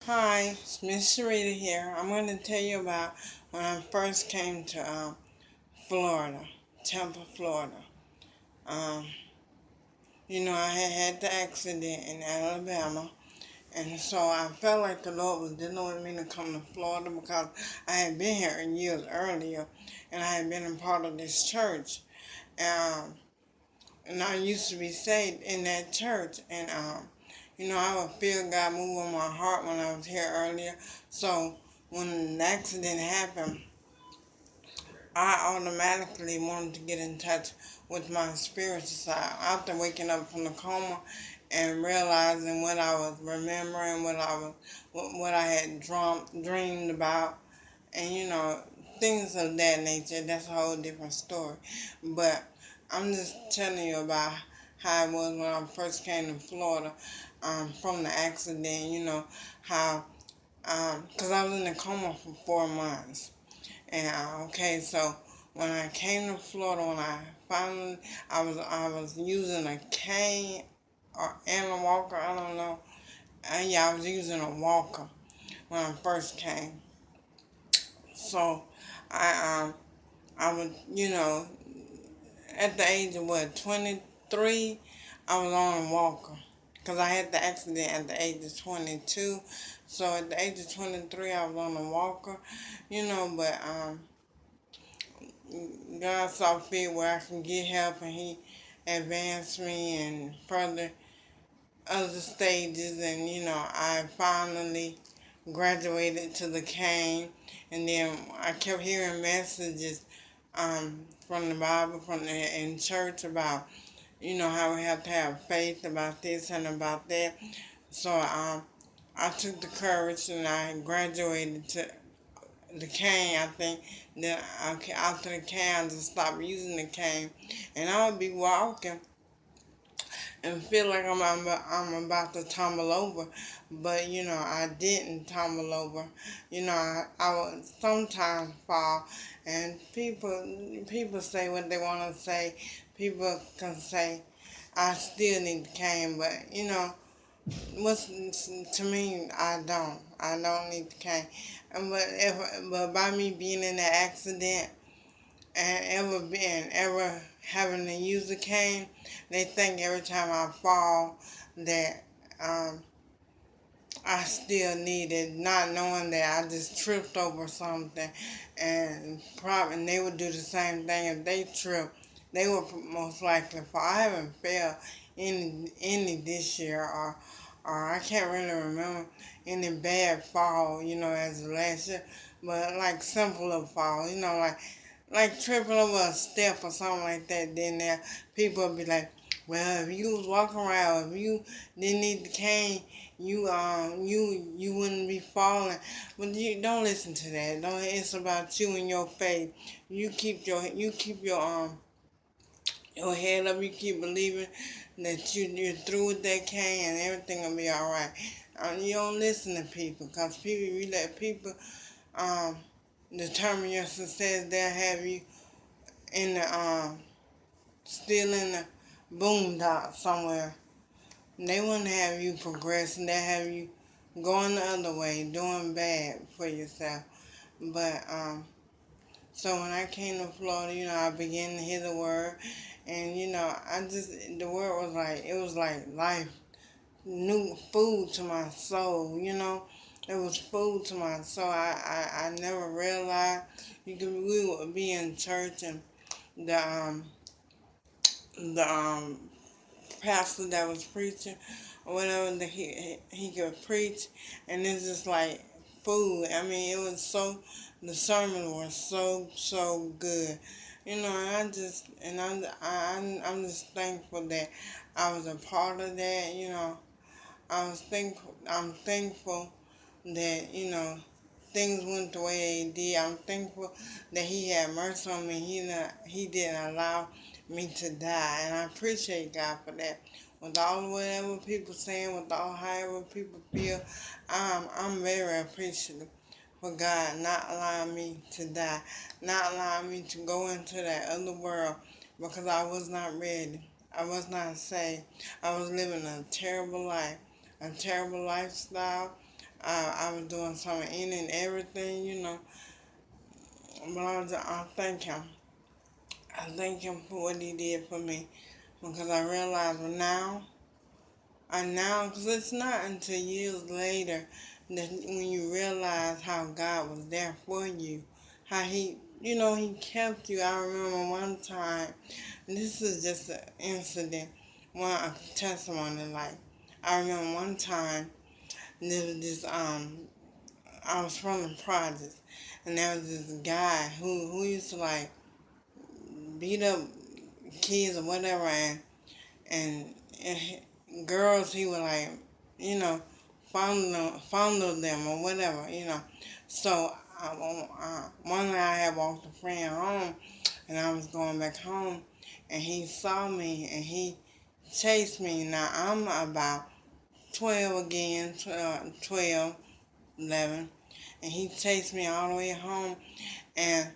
Hi, it's Miss Sharita here. I'm going to tell you about when I first came to Florida, Tampa, Florida. Um, I had the accident in Alabama, and so I felt like the Lord was dealing with me to come to Florida because I had been here years earlier, and I had been a part of this church. Um, and I used to be saved in that church, and I would feel God move on my heart when I was here earlier. So when the accident happened, I automatically wanted to get in touch with my spiritual side. After waking up from the coma and realizing what I was remembering, what I had dreamed about, and things of that nature. That's a whole different story. But I'm just telling you about how it was when I first came to Florida, from the accident. How, because I was in a coma for 4 months. And okay, so when I came to Florida, when I finally, I was using a cane and a walker. I don't know. Yeah, I was using a walker when I first came. So I was, at the age of 23, I was on a walker. Because I had the accident at the age of 22. So at the age of 23, I was on a walker, but God saw fit where I can get help, and He advanced me and further other stages, and I finally graduated to the cane, and then I kept hearing messages from the Bible, in church about how we have to have faith about this and about that. So I took the courage and I graduated to the cane. I think then after the cane, I just stopped using the cane, and I would be walking and feel like I'm about to tumble over, but I didn't tumble over. I would sometimes fall, and people say what they want to say. People can say I still need the cane, but what's to me, I don't need the cane. But by me being in that accident and ever having to use a cane, they think every time I fall that um, I still need it, not knowing that I just tripped over something, and probably they would do the same thing if they tripped. They would most likely fall. I haven't failed any this year, or I can't really remember any bad fall, as of last year, but like simpler fall, like tripping over a step or something like that. Then there people will be like, well, if you was walking around, if you didn't need the cane, you wouldn't be falling. But you don't listen to that. Don't. It's about you and your faith. You keep your head up. You keep believing that you're through with that cane and everything will be all right. You don't listen to people, because you let people um determine your success. They'll have you in the still in the boondocks somewhere. They wouldn't have you progressing. They have you going the other way, doing bad for yourself. But so when I came to Florida, I began to hear the word, and the word was like, it was like life, new food to my soul. It was food to my soul. I never realized we would be in church, and the the pastor that was preaching or whatever, that he could preach, and it's just like food. I mean, it was the sermon was so good. And I'm just thankful that I was a part of that. I'm thankful that things went the way they did. I'm thankful that He had mercy on me. He didn't allow me to die, and I appreciate God for that. With all whatever people saying, with all however people feel, I'm very appreciative for God not allowing me to die, not allowing me to go into that other world, because I was not ready. I was not saved. I was living a terrible life, a terrible lifestyle. I was doing something in and everything, but I thank him. I thank him for what he did for me because I realize because it's not until years later that when you realize how God was there for you, how he kept you. I remember one time, and this is just an incident, a testimony. Like I remember one time, there was this I was from the projects, and there was this guy who used to like beat up kids or whatever, and girls he would like, you know, fondle them or whatever. So one night I had walked a friend home, and I was going back home, and he saw me and he chased me. Now I'm about 12 again, 12, 11, and he chased me all the way home. And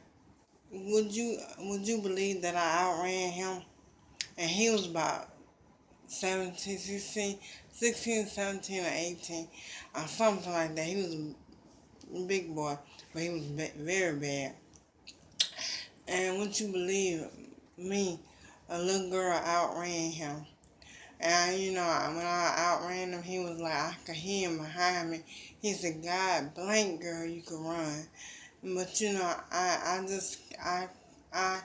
would you believe that I outran him? And he was about 17, 16, 17 or 18, or something like that. He was a big boy, but he was very bad. And would you believe me, a little girl outran him. And when I outran him, he was like, I could hear him behind me. He said, God, blank girl, you could run. But I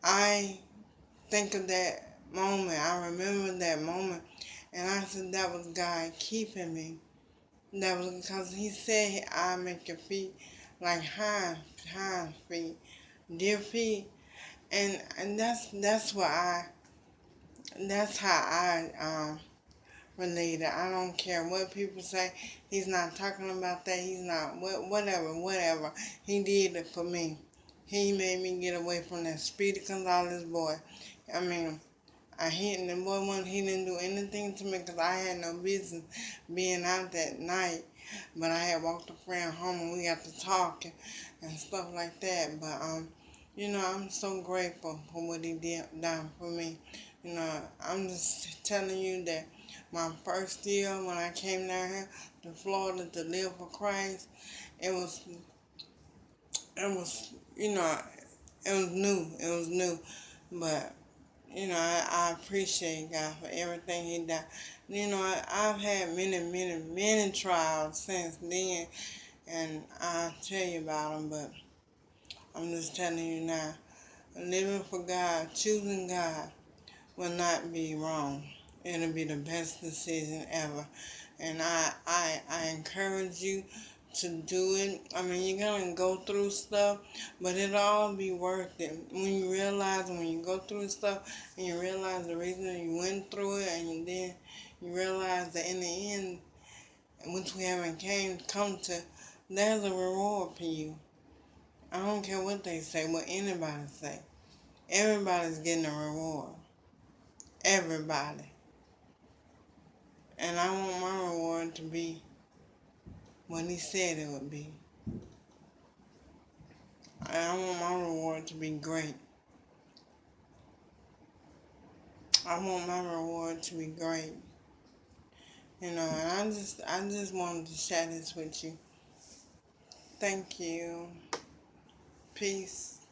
I think of that moment. I remember that moment, and I said that was God keeping me. That was because He said I make your feet like hind feet, deer feet, and that's how I related. I don't care what people say. He's not talking about that. He's not whatever. He did it for me. He made me get away from that Speedy Gonzalez boy. I mean, the boy he didn't do anything to me because I had no business being out that night. But I had walked a friend home and we got to talking and stuff like that. But I'm so grateful for what he did done for me. I'm just telling you that my first year when I came down here to Florida to live for Christ, it was it was you know it was new. It was new, but I appreciate God for everything He done. I've had many trials since then, and I'll tell you about them. But I'm just telling you now, living for God, choosing God, will not be wrong. It'll be the best decision ever. And I encourage you to do it. I mean, you're going to go through stuff, but it'll all be worth it. When you go through stuff and you realize the reason you went through it, and then you realize that in the end, which we haven't come to, there's a reward for you. I don't care what they say, what anybody say. Everybody's getting a reward. Everybody. And I want my reward to be what He said it would be. I want my reward to be great. I want my reward to be great. And I just wanted to share this with you. Thank you. Peace.